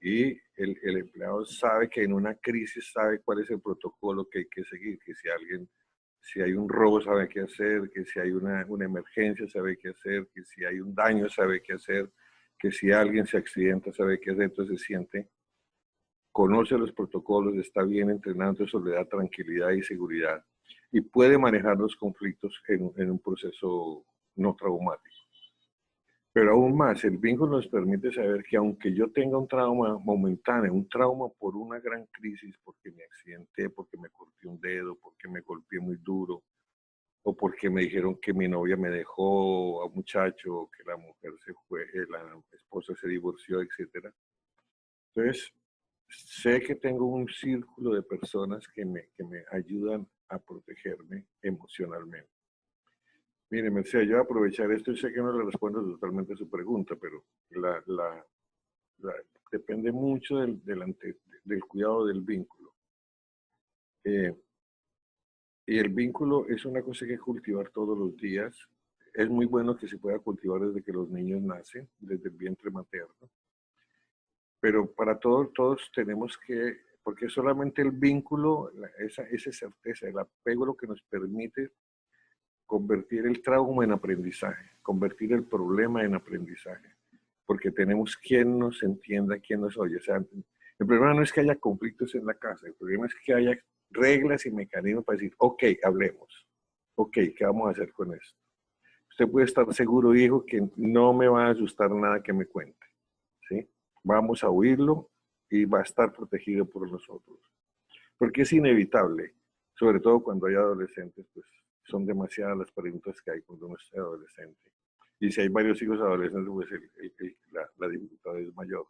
y el empleado sabe que en una crisis sabe cuál es el protocolo que hay que seguir, que si hay un robo sabe qué hacer, que si hay una emergencia sabe qué hacer, que si hay un daño sabe qué hacer, que si alguien se accidenta sabe qué hacer, entonces se siente, conoce los protocolos, está bien entrenado, eso le da tranquilidad y seguridad y puede manejar los conflictos en un proceso no traumático. Pero aún más, el vínculo nos permite saber que aunque yo tenga un trauma momentáneo, un trauma por una gran crisis, porque me accidenté, porque me corté un dedo, porque me golpeé muy duro, o porque me dijeron que mi novia me dejó a un muchacho, que la mujer se fue, la esposa se divorció, etc. Entonces, sé que tengo un círculo de personas que me ayudan a protegerme emocionalmente. Mire, Mercedes, yo voy a aprovechar esto y sé que no le respondo totalmente a su pregunta, pero depende mucho del cuidado del vínculo. Y el vínculo es una cosa que hay que cultivar todos los días. Es muy bueno que se pueda cultivar desde que los niños nacen, desde el vientre materno. Pero para todos tenemos que, porque solamente el vínculo, esa certeza, el apego lo que nos permite convertir el trauma en aprendizaje, convertir el problema en aprendizaje, porque tenemos quien nos entienda, quien nos oye. O sea, el problema no es que haya conflictos en la casa, el problema es que haya reglas y mecanismos para decir, ok, hablemos, ok, ¿qué vamos a hacer con esto? Usted puede estar seguro, hijo, que no me va a asustar nada que me cuente, ¿sí? Vamos a oírlo y va a estar protegido por nosotros, porque es inevitable, sobre todo cuando hay adolescentes, pues son demasiadas las preguntas que hay cuando uno es adolescente. Y si hay varios hijos adolescentes, pues la dificultad es mayor.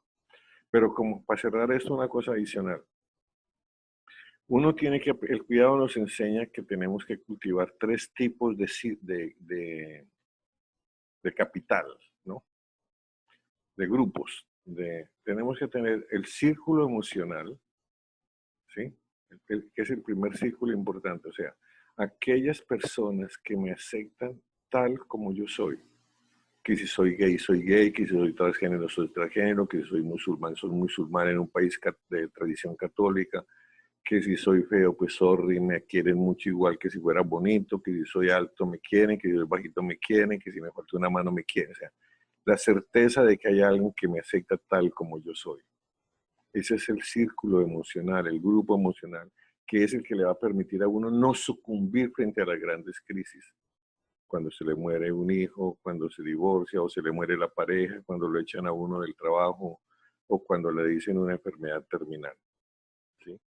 Pero como para cerrar esto, una cosa adicional. El cuidado nos enseña que tenemos que cultivar 3 tipos de capital, ¿no? De grupos. Tenemos que tener el círculo emocional, ¿sí? Que es el primer círculo importante, o sea, aquellas personas que me aceptan tal como yo soy, que si soy gay, que si soy transgénero, soy transgénero, que si soy musulmán en un país de tradición católica, que si soy feo, pues sorry, me quieren mucho igual que si fuera bonito, que si soy alto me quieren, que si soy bajito me quieren, que si me falta una mano me quieren, o sea, la certeza de que hay alguien que me acepta tal como yo soy. Ese es el círculo emocional, el grupo emocional, que es el que le va a permitir a uno no sucumbir frente a las grandes crisis. Cuando se le muere un hijo, cuando se divorcia o se le muere la pareja, cuando lo echan a uno del trabajo o cuando le dicen una enfermedad terminal. ¿Sí?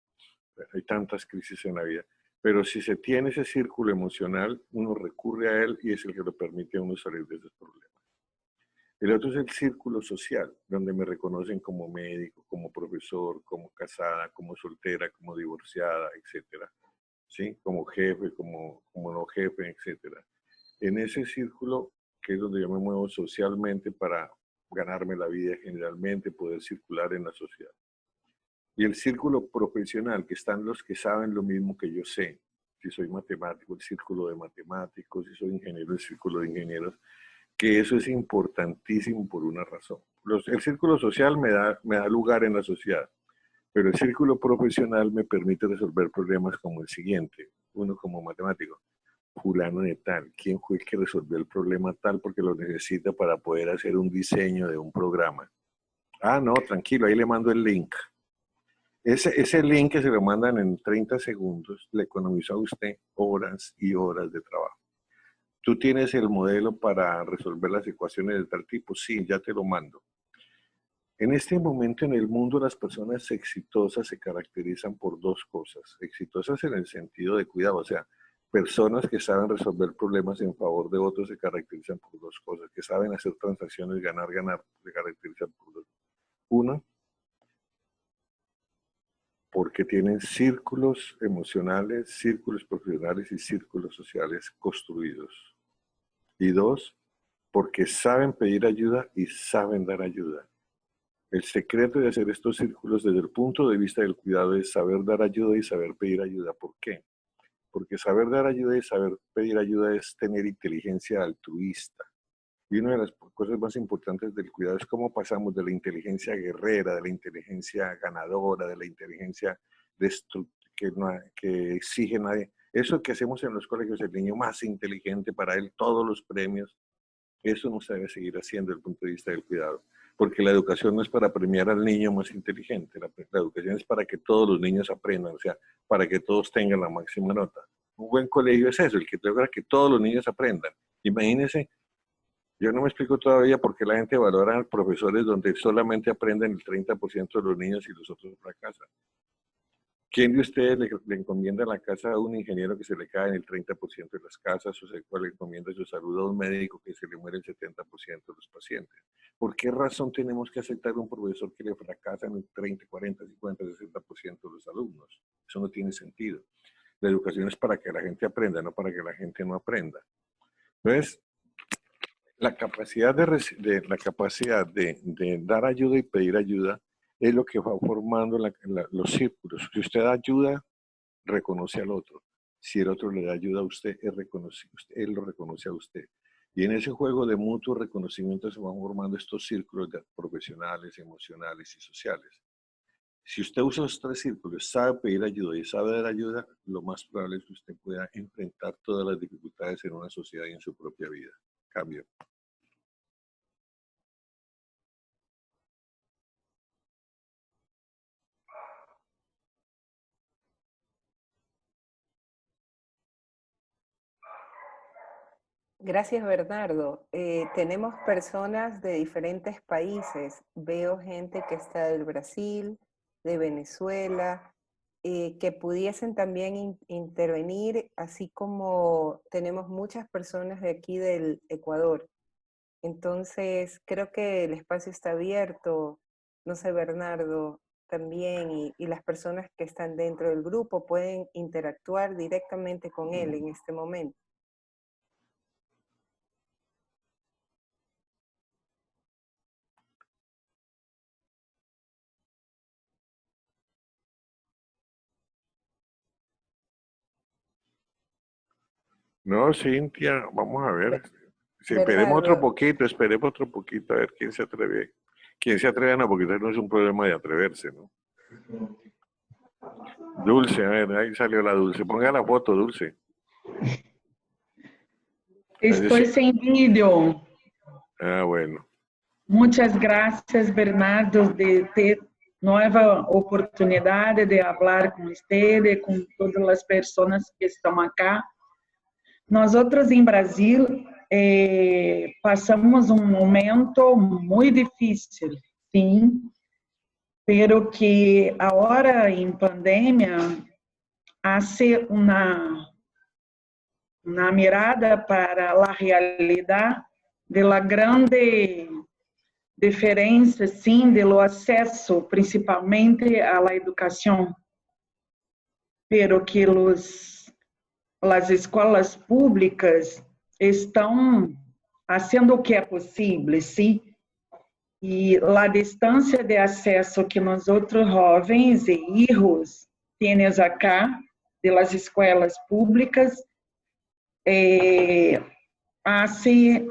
Hay tantas crisis en la vida. Pero si se tiene ese círculo emocional, uno recurre a él y es el que le permite a uno salir de esos problemas. El otro es el círculo social, donde me reconocen como médico, como profesor, como casada, como soltera, como divorciada, etcétera, ¿sí? Como jefe, como no jefe, etcétera. En ese círculo, que es donde yo me muevo socialmente para ganarme la vida generalmente, poder circular en la sociedad. Y el círculo profesional, que están los que saben lo mismo que yo sé. Si soy matemático, el círculo de matemáticos, si soy ingeniero, el círculo de ingenieros, que eso es importantísimo por una razón. El círculo social me da lugar en la sociedad, pero el círculo profesional me permite resolver problemas como el siguiente. Uno como matemático, fulano de tal, ¿quién fue el que resolvió el problema tal porque lo necesita para poder hacer un diseño de un programa? Ah, no, tranquilo, ahí le mando el link. Ese link que se lo mandan en 30 segundos le economizó a usted horas y horas de trabajo. ¿Tú tienes el modelo para resolver las ecuaciones de tal tipo? Sí, ya te lo mando. En este momento en el mundo las personas exitosas se caracterizan por dos cosas. Exitosas en el sentido de cuidado, o sea, personas que saben resolver problemas en favor de otros se caracterizan por dos cosas. Que saben hacer transacciones, ganar, se caracterizan por dos. Uno, porque tienen círculos emocionales, círculos profesionales y círculos sociales construidos. Y dos, porque saben pedir ayuda y saben dar ayuda. El secreto de hacer estos círculos desde el punto de vista del cuidado es saber dar ayuda y saber pedir ayuda. ¿Por qué? Porque saber dar ayuda y saber pedir ayuda es tener inteligencia altruista. Y una de las cosas más importantes del cuidado es cómo pasamos de la inteligencia guerrera, de la inteligencia ganadora, de la inteligencia que exige nadie. Eso que hacemos en los colegios, el niño más inteligente, para él todos los premios, eso no se debe seguir haciendo desde el punto de vista del cuidado. Porque la educación no es para premiar al niño más inteligente, la educación es para que todos los niños aprendan, o sea, para que todos tengan la máxima nota. Un buen colegio es eso, el que logra que todos los niños aprendan. Imagínense, yo no me explico todavía por qué la gente valora a los profesores donde solamente aprenden el 30% de los niños y los otros fracasan. ¿Quién de ustedes le encomienda la casa a un ingeniero que se le cae en el 30% de las casas, o se le encomienda su salud a un médico que se le muere el 70% de los pacientes? ¿Por qué razón tenemos que aceptar a un profesor que le fracasa en el 30, 40, 50, 60% de los alumnos? Eso no tiene sentido. La educación es para que la gente aprenda, no para que la gente no aprenda. Entonces, la capacidad de dar ayuda y pedir ayuda es lo que va formando los círculos. Si usted da ayuda, reconoce al otro. Si el otro le da ayuda a usted, él lo reconoce a usted. Y en ese juego de mutuo reconocimiento se van formando estos círculos profesionales, emocionales y sociales. Si usted usa los tres círculos, sabe pedir ayuda y sabe dar ayuda, lo más probable es que usted pueda enfrentar todas las dificultades en una sociedad y en su propia vida. Cambio. Gracias, Bernardo. Tenemos personas de diferentes países. Veo gente que está del Brasil, de Venezuela, que pudiesen también intervenir, así como tenemos muchas personas de aquí del Ecuador. Entonces, creo que el espacio está abierto. No sé, Bernardo, también, y las personas que están dentro del grupo pueden interactuar directamente con él en este momento. No, Cintia, vamos a ver. Si Bernardo, esperemos otro poquito, a ver quién se atreve. Quién se atreve, no, porque no es un problema de atreverse, ¿no? Dulce, a ver, ahí salió la Dulce. Ponga la foto, Dulce. Estoy sin vídeo. Ah, bueno. Muchas gracias, Bernardo, de ter nueva oportunidad de hablar con usted, con todas las personas que están acá. Nosotros en Brasil pasamos un momento muy difícil, sim, pero que ahora en pandemia hace una mirada para la realidad de la grande diferença, sim, do acesso, principalmente à educação, pero que as escolas públicas estão fazendo o que é possível, sim, e a distância de acesso que nós outros jovens e filhos temos acá, de las escolas públicas, hace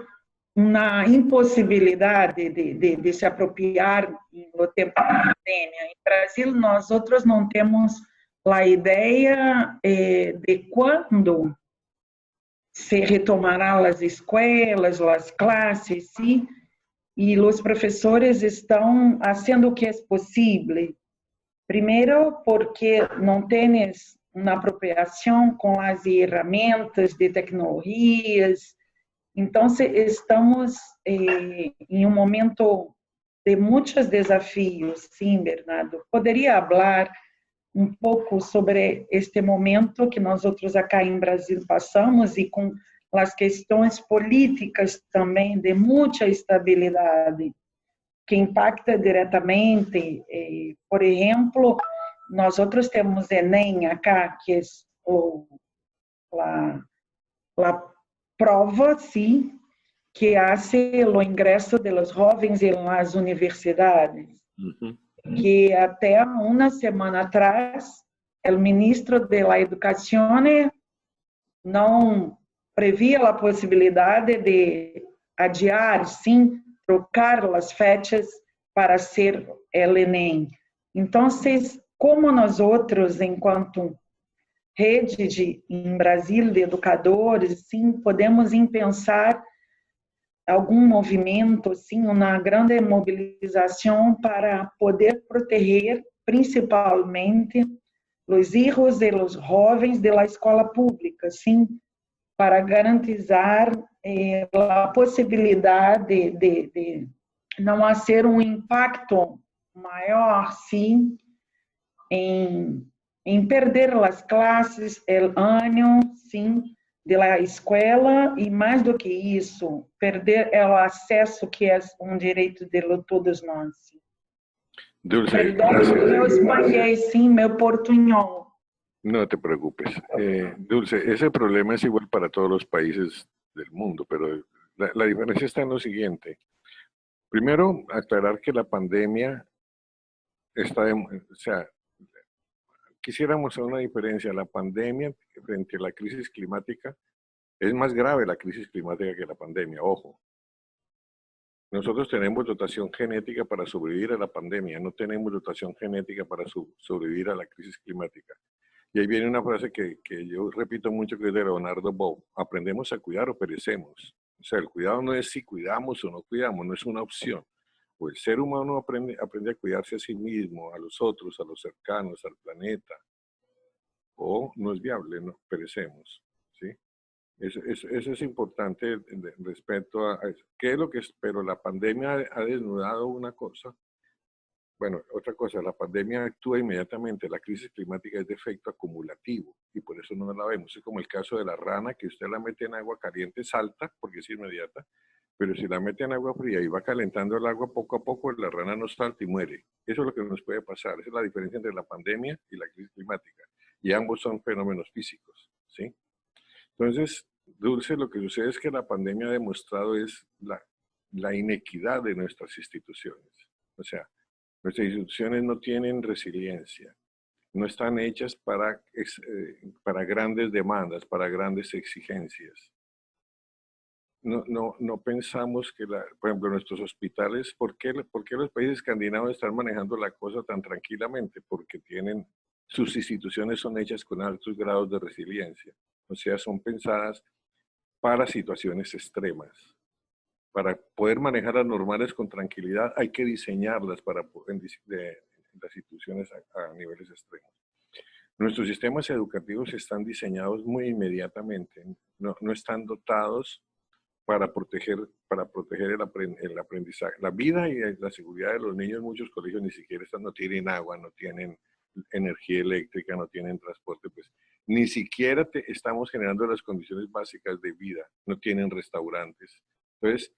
uma impossibilidade de se apropriar no tempo da pandemia. Em Brasil, nós outros não temos a ideia de quando se retomarão as escolas, as classes, sim, e os professores estão fazendo o que é possível. Primeiro, porque não tens uma apropriação com as ferramentas de tecnologias. Então, estamos em um momento de muitos desafios, sim, Bernardo. Poderia falar um pouco sobre este momento que nós outros acá em Brasil passamos e com as questões políticas também de muita estabilidade, que impacta diretamente, por exemplo, nós outros temos Enem acá, que é a prova, sim, que hace o ingresso de los jovens em las universidades. Que até uma semana atrás, o ministro de la Educação não previa a possibilidade de adiar, sim, trocar as fechas para ser o Enem. Então, como nós outros, enquanto rede em Brasil de educadores, sim, podemos pensar algum movimento, sim, uma grande mobilização para poder proteger, principalmente, os filhos e os jovens da escola pública, sim, para garantizar a possibilidade de não haver um impacto maior, sim, em perder as classes, o ano, sim, da escola e, mais do que isso, perder o acesso que é um direito de todos nós. Dulce, Perdão, meu espanhol, sim, meu portunhol. No te preocupes. Dulce, ese problema es igual para todos los países del mundo, pero la diferencia está en lo siguiente. Primero, aclarar que la pandemia o sea, quisiéramos hacer una diferencia. La pandemia frente a la crisis climática es más grave la crisis climática que la pandemia, ojo. Nosotros tenemos dotación genética para sobrevivir a la pandemia, no tenemos dotación genética para sobrevivir a la crisis climática. Y ahí viene una frase que yo repito mucho, que es de Leonardo Bow: aprendemos a cuidar o perecemos. O sea, el cuidado no es si cuidamos o no cuidamos, no es una opción. O el ser humano aprende a cuidarse a sí mismo, a los otros, a los cercanos, al planeta, o no es viable, no, perecemos, ¿sí? Eso es importante respecto a eso. ¿Qué es lo que es? Pero la pandemia ha desnudado una cosa. Bueno, otra cosa, la pandemia actúa inmediatamente. La crisis climática es de efecto acumulativo y por eso no la vemos. Es como el caso de la rana, que usted la mete en agua caliente, salta porque es inmediata, pero si la mete en agua fría y va calentando el agua poco a poco, la rana no salta y muere. Eso es lo que nos puede pasar. Esa es la diferencia entre la pandemia y la crisis climática. Y ambos son fenómenos físicos, ¿sí? Entonces, Dulce, lo que sucede es que la pandemia ha demostrado es la inequidad de nuestras instituciones. O sea, nuestras instituciones no tienen resiliencia, no están hechas para grandes demandas, para grandes exigencias. No pensamos que, por ejemplo, nuestros hospitales, ¿por qué los países escandinavos están manejando la cosa tan tranquilamente? Porque sus instituciones son hechas con altos grados de resiliencia. O sea, son pensadas para situaciones extremas. Para poder manejar las normales con tranquilidad hay que diseñarlas las instituciones a niveles extremos. Nuestros sistemas educativos están diseñados muy inmediatamente, no están dotados para proteger el aprendizaje. La vida y la seguridad de los niños en muchos colegios ni siquiera no tienen agua, no tienen energía eléctrica, no tienen transporte, pues ni siquiera estamos generando las condiciones básicas de vida, no tienen restaurantes. Entonces,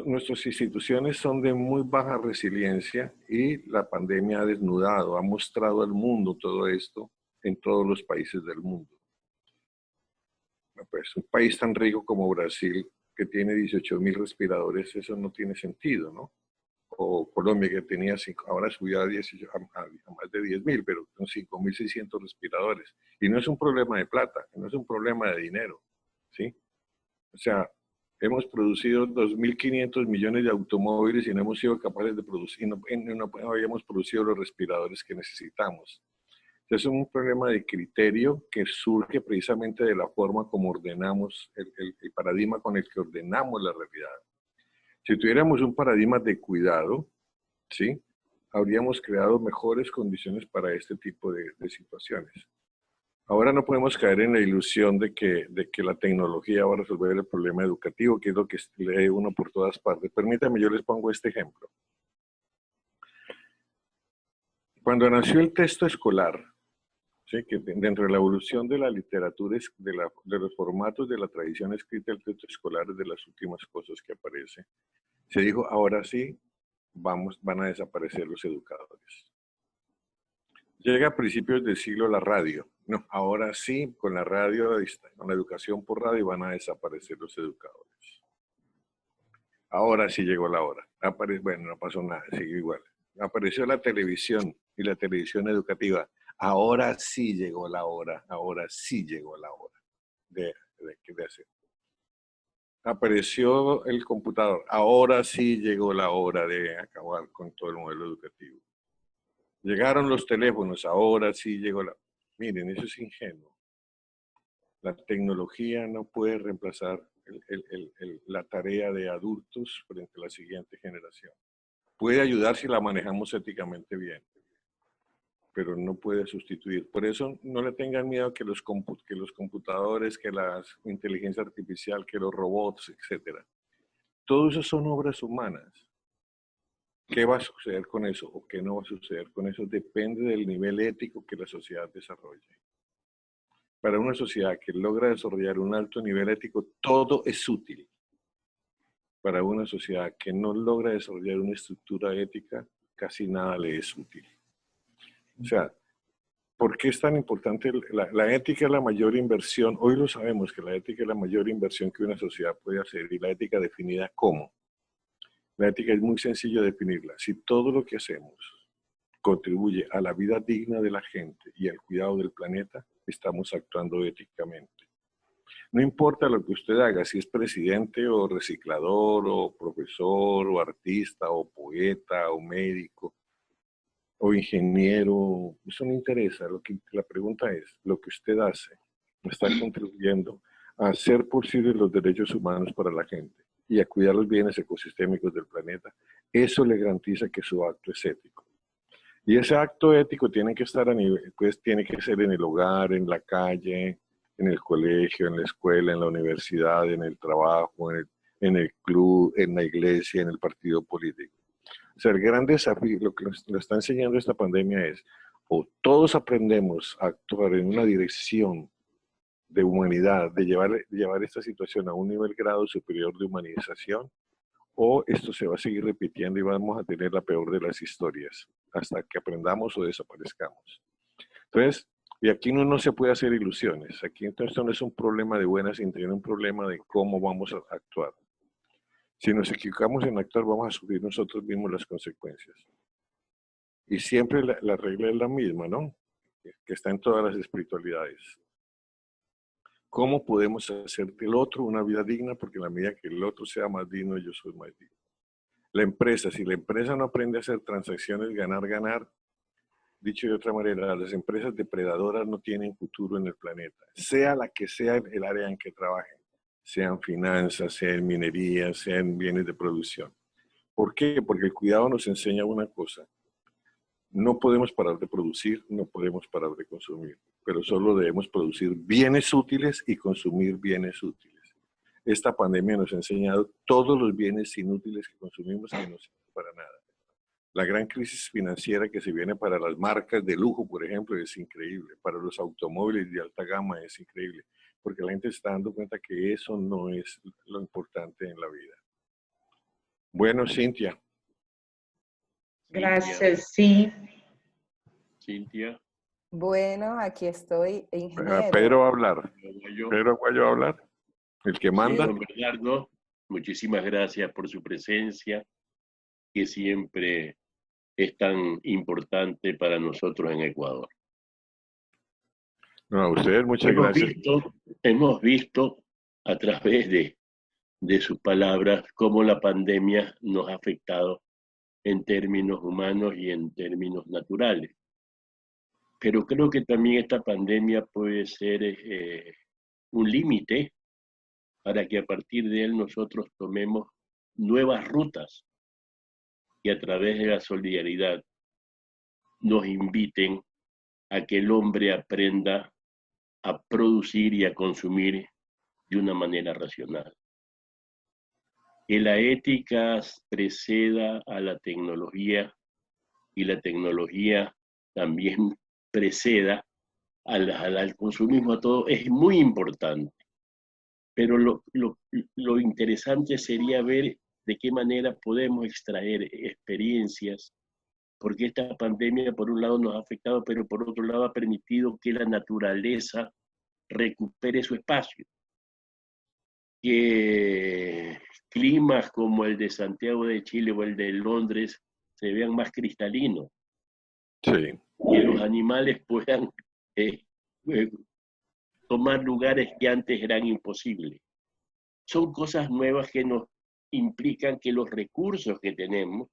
nuestras instituciones son de muy baja resiliencia y la pandemia ha desnudado, ha mostrado al mundo todo esto en todos los países del mundo. Pues un país tan rico como Brasil, que tiene 18.000 respiradores, eso no tiene sentido, ¿no? O Colombia, que tenía 5, ahora subió a más de 10.000, pero con 5.600 respiradores. Y no es un problema de plata, no es un problema de dinero, ¿sí? O sea, hemos producido 2.500 millones de automóviles y no hemos sido capaces de producir, no habíamos producido los respiradores que necesitamos. Es un problema de criterio que surge precisamente de la forma como ordenamos, el paradigma con el que ordenamos la realidad. Si tuviéramos un paradigma de cuidado, ¿sí?, habríamos creado mejores condiciones para este tipo de situaciones. Ahora no podemos caer en la ilusión de que la tecnología va a resolver el problema educativo, que es lo que lee uno por todas partes. Permítanme, yo les pongo este ejemplo. Cuando nació el texto escolar, ¿sí?, que dentro de la evolución de la literatura, de los formatos de la tradición escrita, el texto escolar es de las últimas cosas que aparece. Se dijo, ahora sí, van a desaparecer los educadores. Llega a principios del siglo la radio. No, ahora sí, con la radio, con la educación por radio, van a desaparecer los educadores. Ahora sí llegó la hora. Bueno, no pasó nada, sigue igual. Apareció la televisión y la televisión educativa. Ahora sí llegó la hora, ahora sí llegó la hora de hacer. Apareció el computador, ahora sí llegó la hora de acabar con todo el modelo educativo. Llegaron los teléfonos, ahora sí llegó la... Miren, eso es ingenuo. La tecnología no puede reemplazar la tarea de adultos frente a la siguiente generación. Puede ayudar si la manejamos éticamente bien, pero no puede sustituir. Por eso no le tengan miedo que los computadores, que la inteligencia artificial, que los robots, etc. Todo eso son obras humanas. ¿Qué va a suceder con eso o qué no va a suceder con eso? Depende del nivel ético que la sociedad desarrolle. Para una sociedad que logra desarrollar un alto nivel ético, todo es útil. Para una sociedad que no logra desarrollar una estructura ética, casi nada le es útil. O sea, ¿por qué es tan importante? La ética es la mayor inversión. Hoy lo sabemos que la ética es la mayor inversión que una sociedad puede hacer. ¿Y la ética definida cómo? La ética es muy sencillo definirla. Si todo lo que hacemos contribuye a la vida digna de la gente y al cuidado del planeta, estamos actuando éticamente. No importa lo que usted haga, si es presidente o reciclador o profesor o artista o poeta o médico o ingeniero, eso no interesa. La pregunta es, ¿lo que usted hace está contribuyendo a hacer posibles los derechos humanos para la gente y a cuidar los bienes ecosistémicos del planeta? Eso le garantiza que su acto es ético. Y ese acto ético tiene que estar tiene que ser en el hogar, en la calle, en el colegio, en la escuela, en la universidad, en el trabajo, en el club, en la iglesia, en el partido político. O sea, el gran desafío, lo que nos está enseñando esta pandemia es, o todos aprendemos a actuar en una dirección de humanidad, de llevar esta situación a un grado superior de humanización, o esto se va a seguir repitiendo y vamos a tener la peor de las historias, hasta que aprendamos o desaparezcamos. Entonces, y aquí no se puede hacer ilusiones. Aquí entonces esto no es un problema de buenas intenciones, es un problema de cómo vamos a actuar. Si nos equivocamos en actuar, vamos a sufrir nosotros mismos las consecuencias. Y siempre la regla es la misma, ¿no? Que está en todas las espiritualidades. ¿Cómo podemos hacer del otro una vida digna? Porque en la medida que el otro sea más digno, yo soy más digno. La empresa, si la empresa no aprende a hacer transacciones, ganar, dicho de otra manera, las empresas depredadoras no tienen futuro en el planeta, sea la que sea el área en que trabajen, sean finanzas, sean minería, sean bienes de producción. ¿Por qué? Porque el cuidado nos enseña una cosa. No podemos parar de producir, no podemos parar de consumir, pero solo debemos producir bienes útiles y consumir bienes útiles. Esta pandemia nos ha enseñado todos los bienes inútiles que consumimos que no sirven para nada. La gran crisis financiera que se viene para las marcas de lujo, por ejemplo, es increíble. Para los automóviles de alta gama es increíble, porque la gente se está dando cuenta que eso no es lo importante en la vida. Bueno, Cintia. Gracias, sí. Cintia. Bueno, aquí estoy, ingeniero. Pedro va a hablar. Pedro Aguayo va a hablar. El que manda. Sí, don Bernardo, muchísimas gracias por su presencia, que siempre es tan importante para nosotros en Ecuador. No, a ustedes muchas gracias. Hemos visto a través de sus palabras cómo la pandemia nos ha afectado en términos humanos y en términos naturales. Pero creo que también esta pandemia puede ser un límite para que a partir de él nosotros tomemos nuevas rutas y a través de la solidaridad nos inviten a que el hombre aprenda a producir y a consumir de una manera racional. Que la ética preceda a la tecnología y la tecnología también preceda al consumismo, a todo, es muy importante. Pero lo interesante sería ver de qué manera podemos extraer experiencias, porque esta pandemia por un lado nos ha afectado, pero por otro lado ha permitido que la naturaleza recupere su espacio. Que climas como el de Santiago de Chile o el de Londres se vean más cristalinos. Sí. Que los animales puedan tomar lugares que antes eran imposibles. Son cosas nuevas que nos implican que los recursos que tenemos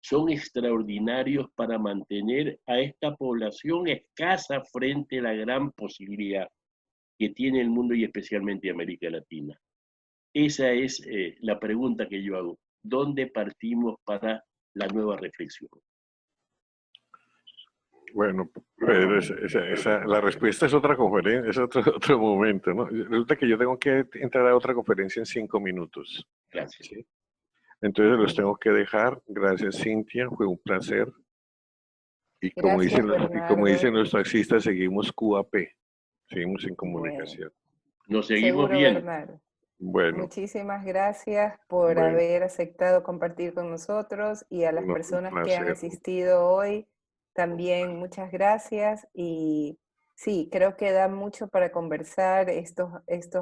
son extraordinarios para mantener a esta población escasa frente a la gran posibilidad que tiene el mundo y especialmente América Latina. Esa es la pregunta que yo hago. ¿Dónde partimos para la nueva reflexión? Bueno, Pedro, la respuesta es otra conferencia, es otro momento, ¿no? Resulta que yo tengo que entrar a otra conferencia en 5 minutos. Gracias. ¿Sí? Entonces los tengo que dejar. Gracias, Cintia, fue un placer. Y como, dicen los taxistas, seguimos QAP, seguimos en comunicación. Bueno, nos seguimos seguro, viendo. Bernardo. Bueno. Muchísimas gracias por haber aceptado compartir con nosotros y a las personas que han asistido hoy. También muchas gracias y sí, creo que da mucho para conversar estos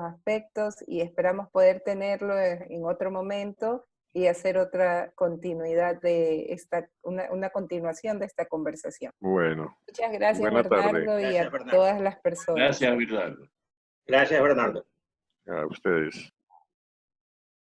aspectos y esperamos poder tenerlo en otro momento y hacer otra continuidad de una continuación de esta conversación. Bueno. Muchas gracias, Bernardo, y a todas las personas. Gracias, Bernardo. Gracias, Bernardo. A ustedes.